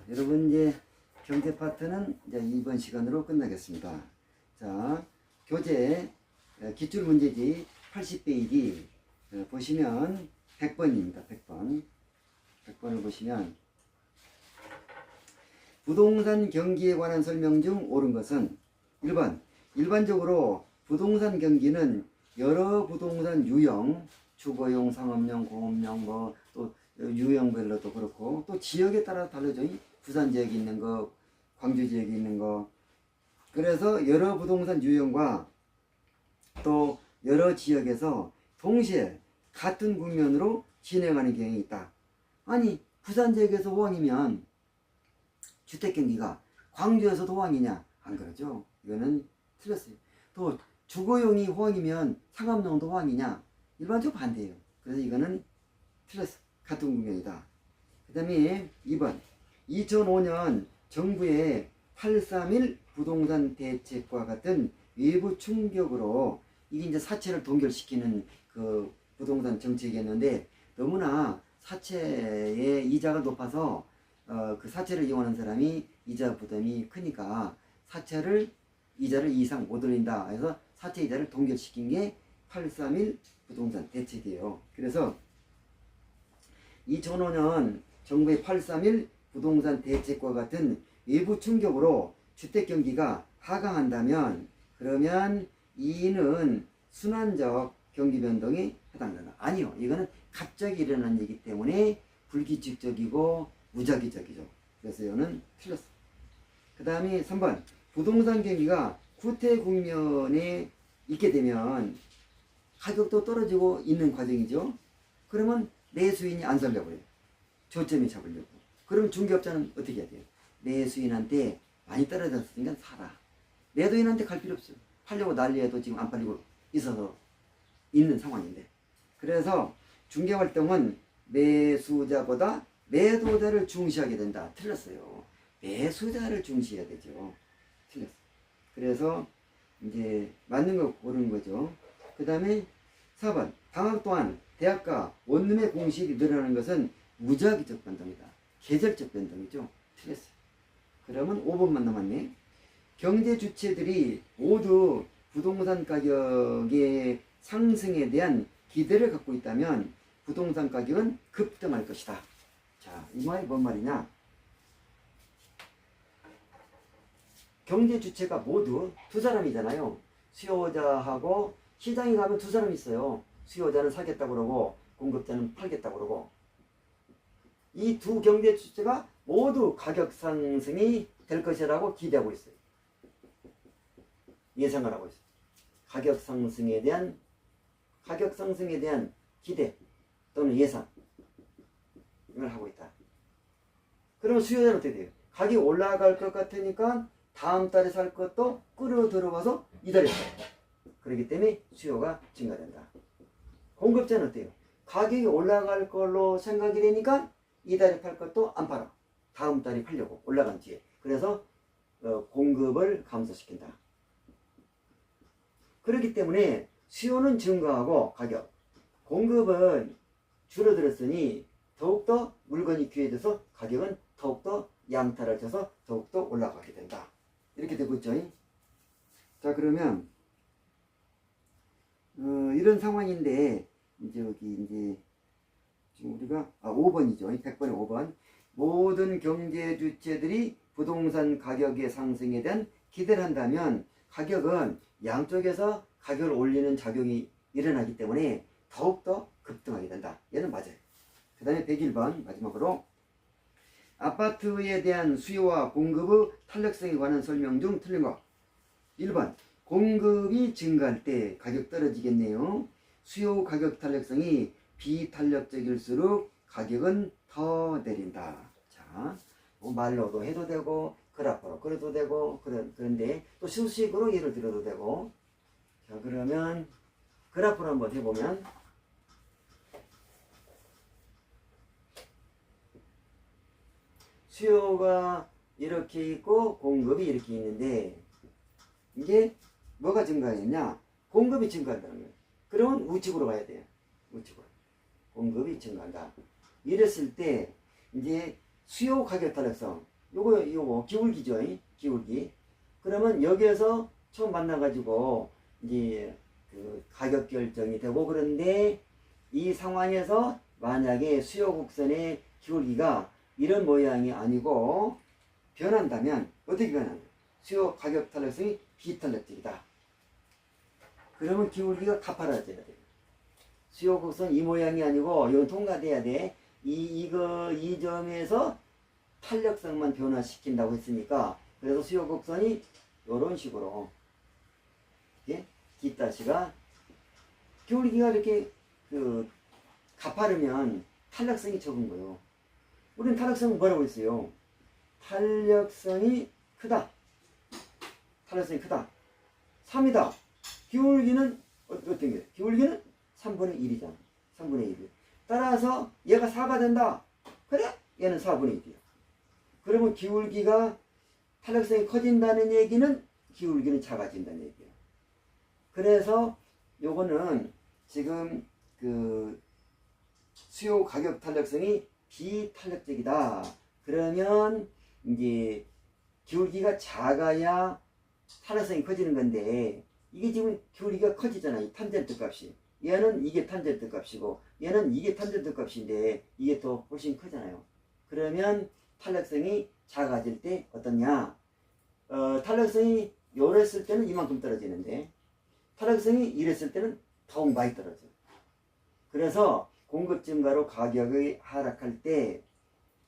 여러분 이제 경제 파트는 이제 이번 시간으로 끝나겠습니다. 자, 교재 기출 문제지 80페이지 보시면 100번입니다. 100번. 100번을 보시면 부동산 경기에 관한 설명 중 옳은 것은 1번 일반적으로 부동산 경기는 여러 부동산 유형, 주거용, 상업용, 공업용 또 유형별로도 그렇고 또 지역에 따라 달라져. 부산 지역에 있는 거, 광주 지역에 있는 거. 그래서 여러 부동산 유형과 또 여러 지역에서 동시에 같은 국면으로 진행하는 경향이 있다. 아니 부산 지역에서 호황이면 주택경기가 광주에서도 호황이냐? 안 그러죠. 이거는 틀렸어요. 또 주거용이 호황이면 상업용도 호황이냐? 일반적으로 반대예요. 그래서 이거는 틀렸어. 같은 국면이다. 그 다음에 2번 2005년 정부의 831 부동산 대책과 같은 외부 충격으로 이게 이제 사채를 동결시키는 그 부동산 정책이었는데 너무나 사채의 이자가 높아서 그 사채를 이용하는 사람이 이자 부담이 크니까 이자를 이상 못 올린다 해서 사채 이자를 동결시킨 게 831 부동산 대책이에요. 그래서 2005년 정부의 831 부동산 대책과 같은 외부 충격으로 주택 경기가 하강한다면 그러면 이는 순환적 경기 변동에 해당된다. 아니요. 이거는 갑자기 일어난 일이기 때문에 불규칙적이고 무작위적이죠. 그래서 이거는 틀렸어. 그 다음에 3번 부동산 경기가 후퇴 국면에 있게 되면 가격도 떨어지고 있는 과정이죠. 그러면 매수인이 안 살려고 해요. 저점이 잡으려고. 그럼 중개업자는 어떻게 해야 돼요? 매수인한테 많이 떨어졌으니까 사라. 매도인한테 갈 필요 없어요. 팔려고 난리해도 지금 안 팔리고 있어서 있는 상황인데. 그래서 중개활동은 매수자보다 매도자를 중시하게 된다. 틀렸어요. 매수자를 중시해야 되죠. 틀렸어. 그래서 이제 맞는 거 고르는 거죠. 그 다음에 4번 방학 동안 대학가 원룸의 공실이 늘어나는 것은 무작위적 변동이다. 계절적 변동이죠. 틀렸어요. 그러면 5번만 남았네. 경제 주체들이 모두 부동산 가격의 상승에 대한 기대를 갖고 있다면 부동산 가격은 급등할 것이다. 자, 이 말이 뭔 말이냐? 경제 주체가 모두 두 사람이잖아요. 수요자하고 시장에 가면 두 사람이 있어요. 수요자는 사겠다고 그러고 공급자는 팔겠다고 그러고 이 두 경제 주체가 모두 가격 상승이 될 것이라고 기대하고 있어요. 예상을 하고 있어요. 가격 상승에 대한 기대 또는 예상 이걸 하고 있다. 그러면 수요자는 어떻게 돼요? 가격이 올라갈 것 같으니까 다음 달에 살 것도 끌어 들어와서 이달에 사요. 그렇기 때문에 수요가 증가된다. 공급자는 어때요? 가격이 올라갈 걸로 생각이 되니까 이달에 팔 것도 안 팔아. 다음 달에 팔려고 올라간 뒤에. 그래서 공급을 감소시킨다. 그렇기 때문에 수요는 증가하고 가격, 공급은 줄어들었으니 더욱더 물건이 귀해져서 가격은 더욱더 양타를 쳐서 더욱더 올라가게 된다. 이렇게 되고 있죠. 자, 그러면 이런 상황인데 이제 여기 이제 지금 우리가 5번이죠. 100번에 5번. 모든 경제 주체들이 부동산 가격의 상승에 대한 기대를 한다면 가격은 양쪽에서 가격을 올리는 작용이 일어나기 때문에 더욱더 급등하게 된다. 얘는 맞아요. 그 다음에 101번 마지막으로 아파트에 대한 수요와 공급의 탄력성에 관한 설명 중 틀린 거. 1번 공급이 증가할 때 가격 떨어지겠네요. 수요 가격 탄력성이 비탄력적일수록 가격은 더 내린다. 자, 뭐 말로도 해도 되고 그래프로 그려도 되고 그런데 또 수식으로 예를 들어도 되고. 자, 그러면 그래프로 한번 해보면 수요가 이렇게 있고 공급이 이렇게 있는데 이게 뭐가 증가했냐? 공급이 증가한다는 거예요. 그러면 우측으로 가야 돼요. 우측으로. 공급이 증가한다. 이랬을 때 이제 수요 가격 탄력성 요거 기울기죠. 기울기. 그러면 여기에서 처음 만나가지고 이제 그 가격 결정이 되고, 그런데 이 상황에서 만약에 수요 곡선의 기울기가 이런 모양이 아니고 변한다면 어떻게 변하냐? 수요 가격 탄력성이 비탄력적이다. 그러면 기울기가 가파라져야 돼요. 수요 곡선 이 모양이 아니고 이건 통과돼야 돼. 이 점에서 탄력성만 변화시킨다고 했으니까, 그래서 수요 곡선이 이런 식으로, 예? 뒷다시가 기울기가 이렇게 그 가파르면 탄력성이 적은 거예요. 우리는 탄력성은 뭐라고 했어요? 탄력성이 크다. 탄력성이 크다. 3이다. 기울기는 어떤 게? 기울기는 3분의 1이잖아. 3분의 1. 따라서 얘가 4가 된다. 그래? 얘는 4분의 1이야. 그러면 기울기가 탄력성이 커진다는 얘기는 기울기는 작아진다는 얘기야. 그래서 요거는 지금 그 수요 가격 탄력성이 비탄력적이다. 그러면 이제 기울기가 작아야 탄력성이 커지는 건데, 이게 지금 기울기가 커지잖아. 이 탄젠트 값이. 얘는 이게 탄젠트 값이고 얘는 이게 탄젠트 값인데 이게 더 훨씬 크잖아요. 그러면 탄력성이 작아질 때 어떠냐? 탄력성이 요랬을 때는 이만큼 떨어지는데 탄력성이 이랬을 때는 더욱 많이 떨어져. 그래서 공급 증가로 가격이 하락할 때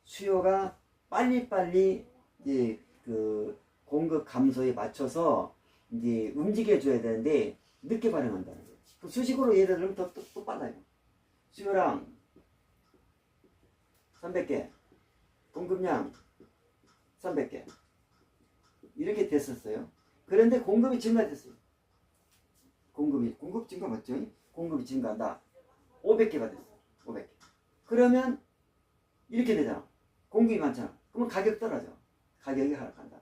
수요가 빨리빨리 이제 그 공급 감소에 맞춰서 이제 움직여줘야 되는데 늦게 반응한다는 거예요. 그 수식으로 예를 들면 또 빨라요. 수요량 300개, 공급량 300개 이렇게 됐었어요. 그런데 공급이 증가됐어요. 공급 증가 맞죠? 공급이 증가한다. 500개가 됐어. 500개. 그러면 이렇게 되잖아. 공급이 많잖아. 그러면 가격 떨어져. 가격이 하락한다.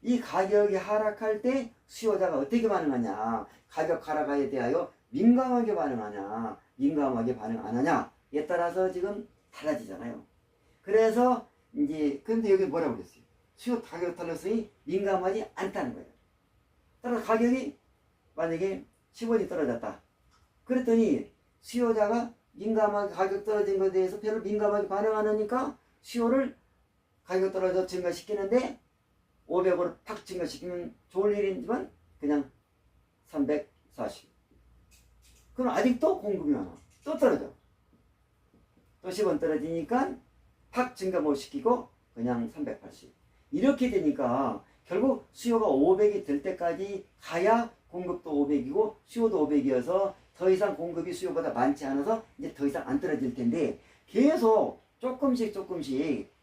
이 가격이 하락할 때 수요자가 어떻게 반응하냐? 가격 하락에 대하여 민감하게 반응하냐? 민감하게 반응 안 하냐에 따라서 지금 달라지잖아요. 그래서 이제 근데 여기 뭐라고 그랬어요? 수요 가격 탄력성이 민감하지 않다는 거예요. 따라서 가격이 만약에 10원이 떨어졌다. 그랬더니 수요자가 민감하게 가격 떨어진 것에 대해서 별로 민감하게 반응 안 하니까 수요를 가격 떨어져 증가시키는데 500으로 팍 증가시키면 좋을 일이지만 그냥 340. 그럼 아직도 공급이 많아. 또 떨어져. 또 10원 떨어지니까 팍 증가 못 시키고 그냥 380. 이렇게 되니까 결국 수요가 500이 될 때까지 가야 공급도 500이고 수요도 500이어서 더 이상 공급이 수요보다 많지 않아서 이제 더 이상 안 떨어질 텐데 계속 조금씩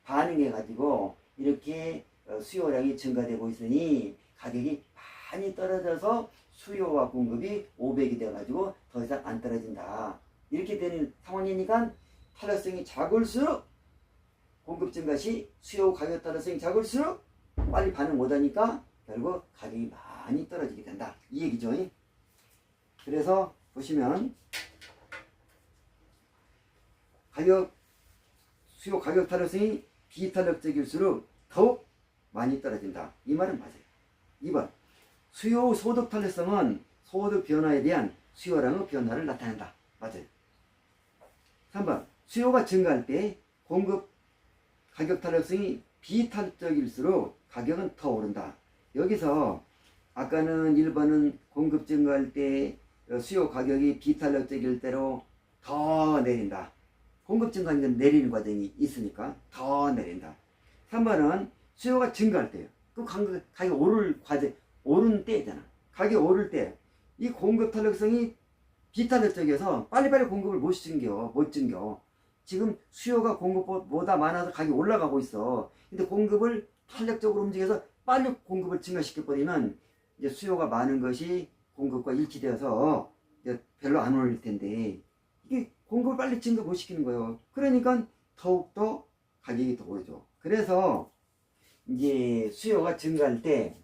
반응해 가지고 이렇게 수요량이 증가되고 있으니 가격이 많이 떨어져서 수요와 공급이 500이 돼 가지고 더 이상 안 떨어진다. 이렇게 되는 상황이니까 탄력성이 작을수록 공급 증가 시 수요 가격 탄력성이 작을수록 빨리 반응 못하니까 결국 가격이 많이 떨어지게 된다. 이 얘기죠. 그래서 보시면 수요 가격 탄력성이 비탄력적일수록 더욱 많이 떨어진다. 이 말은 맞아요. 2번 수요 소득 탄력성은 소득 변화에 대한 수요량의 변화를 나타낸다. 맞아요. 3번 수요가 증가할 때 공급 가격 탄력성이 비탄력적일수록 가격은 더 오른다. 여기서 아까는 1번은 공급 증가할 때 수요 가격이 비탄력적일 때로 더 내린다. 공급 증가는 내리는 과정이 있으니까 더 내린다. 3번은 수요가 증가할 때요. 그 가격이 오른 때잖아. 가격이 오를 때 이 공급 탄력성이 비탄력적이어서 빨리빨리 공급을 못 증겨. 지금 수요가 공급보다 많아서 가격이 올라가고 있어. 근데 공급을 탄력적으로 움직여서 빨리 공급을 증가시켜버리면 이제 수요가 많은 것이 공급과 일치되어서 이제 별로 안 올릴 텐데 이게 공급을 빨리 증가 못 시키는 거예요. 그러니까 더욱더 가격이 더 오르죠. 그래서 이제 수요가 증가할 때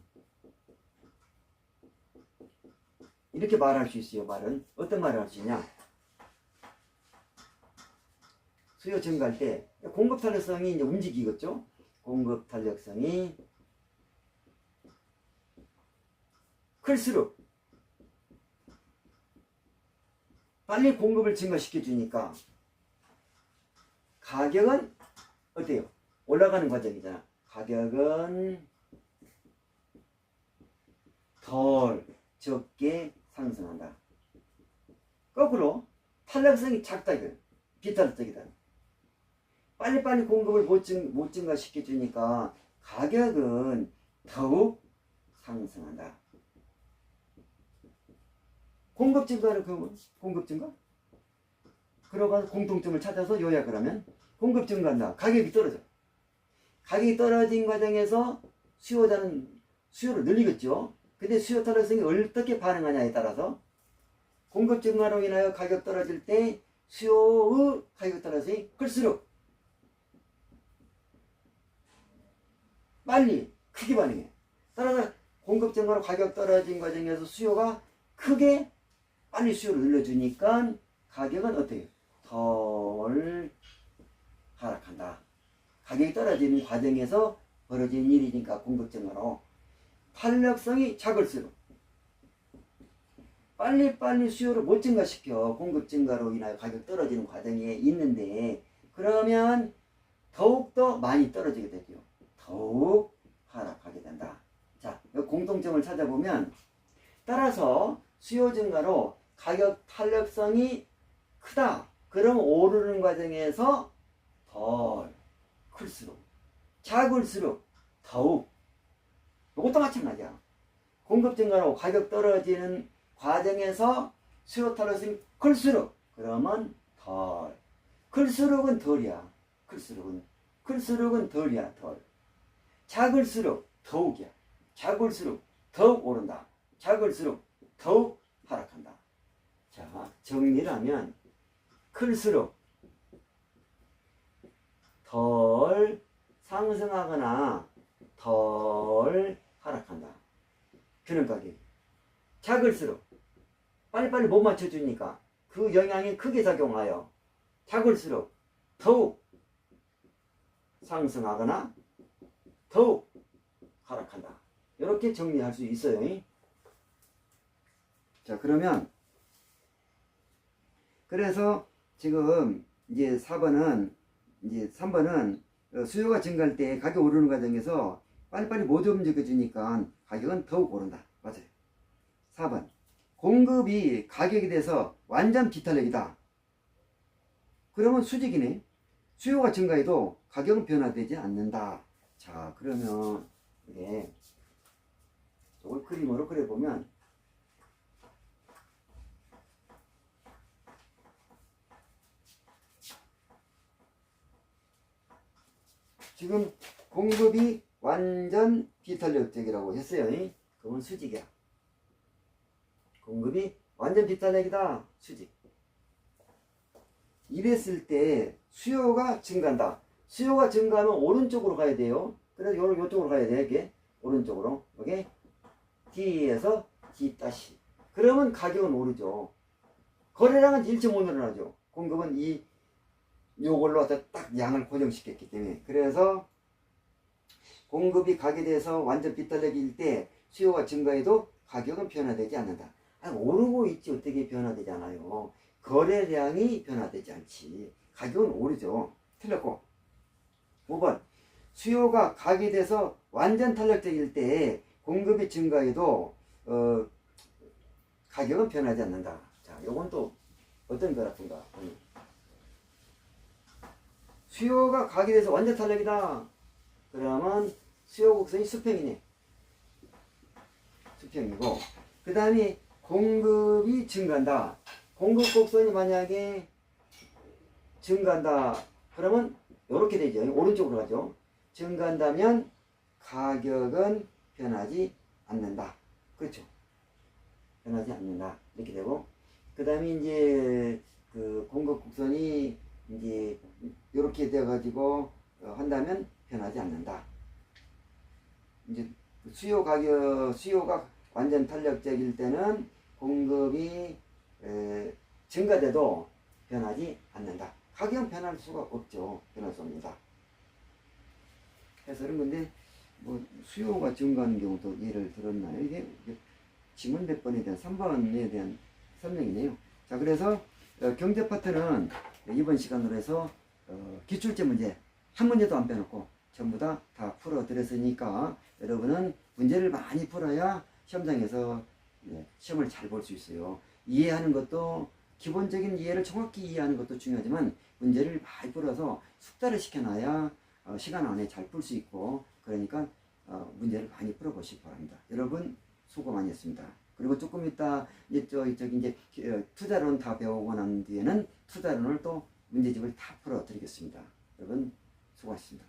이렇게 말할 수 있어요. 말은 어떤 말을 할 수 있냐? 수요 증가할 때 공급 탄력성이 이제 움직이겠죠. 공급 탄력성이 클수록 빨리 공급을 증가시켜 주니까 가격은 어때요? 올라가는 과정이잖아. 가격은 덜 적게 상승한다. 거꾸로 탄력성이 작다 이거예요. 비탄력적이다. 빨리빨리 공급을 못 증가시켜 주니까 가격은 더욱 상승한다. 공급 증가는 그 공급 증가? 그러고 공통점을 찾아서 요약을 하면 공급 증가한다. 가격이 떨어져. 가격이 떨어진 과정에서 수요자는 수요를 늘리겠죠. 근데 수요 탄력성이 어떻게 반응하냐에 따라서 공급 증가로 인하여 가격 떨어질 때 수요의 가격 탄력성이 클수록 빨리 크게 반응해. 따라서 공급 증가로 가격 떨어진 과정에서 수요가 크게 빨리 수요를 늘려주니까 가격은 어떻게 덜 하락한다. 가격이 떨어지는 과정에서 벌어진 일이니까 공급 증가로 탄력성이 작을수록 빨리빨리 수요를 못 증가시켜 공급 증가로 인하여 가격 떨어지는 과정에 있는데 그러면 더욱더 많이 떨어지게 되죠. 더욱 하락하게 된다. 자, 공통점을 찾아보면 따라서 수요 증가로 가격 탄력성이 크다. 그럼 오르는 과정에서 덜 클수록 작을수록 더욱 이것도 마찬가지야. 공급 증가로 가격 떨어지는 과정에서 수요 탄력성이 클수록 그러면 덜 클수록은 덜이야. 클수록은 덜이야. 덜 작을수록 더욱이야. 작을수록 더욱 오른다. 작을수록 더욱 하락한다. 자, 정리를 하면 클수록 덜 상승하거나 덜 하락한다. 균형 가격이. 작을수록 빨리빨리 못 맞춰주니까 그 영향이 크게 작용하여 작을수록 더욱 상승하거나 더욱 하락한다. 이렇게 정리할 수 있어요. 자, 그러면 그래서 지금 이제 4번은 이제 3번은 수요가 증가할 때 가격 오르는 과정에서 빨리빨리 못 움직여주니까 가격은 더욱 오른다. 맞아요. 4번 공급이 가격에 대해서 완전 비탄력이다. 그러면 수직이네. 수요가 증가해도 가격은 변화되지 않는다. 자, 그러면 이게 이걸 그림으로 그려보면 지금 공급이 완전 비탄력적이라고 했어요. 그건 수직이야. 공급이 완전 비탄력이다. 수직. 이랬을 때 수요가 증가한다. 수요가 증가하면 오른쪽으로 가야 돼요. 그래서 요쪽으로 가야 돼. 이게 오른쪽으로. 여기 D에서 D 다시. 그러면 가격은 오르죠. 거래량은 일체 못 늘어나죠. 공급은 요걸로 딱 양을 고정시켰기 때문에. 그래서 공급이 가격에 대해서 완전 비탄력일 때 수요가 증가해도 가격은 변화되지 않는다. 아니, 오르고 있지 어떻게 변화되지 않아요. 거래량이 변화되지 않지. 가격은 오르죠. 틀렸고. 5번 수요가 가격에 대해서 완전 탄력적일 때 공급이 증가해도 가격은 변하지 않는다. 자, 요건 또 어떤 그래프인가. 수요가 가격에 대해서 완전 탄력이다. 그러면 수요 곡선이 수평이네. 수평이고 그 다음에 공급이 증가한다. 공급 곡선이 만약에 증가한다. 그러면 이렇게 되죠. 오른쪽으로 가죠. 증가한다면 가격은 변하지 않는다. 그렇죠. 변하지 않는다. 이렇게 되고 그 다음에 이제 그 공급 곡선이 이제 이렇게 돼가지고 한다면 변하지 않는다. 이제 수요가 완전 탄력적일 때는 공급이 증가돼도 변하지 않는다. 가격은 변할 수가 없죠. 변할 수 없습니다. 해서 그런 건데 뭐 수요가 증가하는 경우도 예를 들었나요? 이게 지문 몇 번에 대한 3번에 대한 설명이네요. 자, 그래서 경제 파트는 이번 시간으로 해서 기출제 문제 한 문제도 안 빼놓고 전부 다 풀어드렸으니까 여러분은 문제를 많이 풀어야 시험장에서 시험을 잘 볼 수 있어요. 이해하는 것도 기본적인 이해를 정확히 이해하는 것도 중요하지만 문제를 많이 풀어서 숙달을 시켜놔야 시간 안에 잘 풀 수 있고 그러니까 문제를 많이 풀어보시기 바랍니다. 여러분 수고 많이 했습니다. 그리고 조금 이따 이제 투자론 다 배우고 난 뒤에는 투자론을 또 문제집을 다 풀어드리겠습니다. 여러분 수고하셨습니다.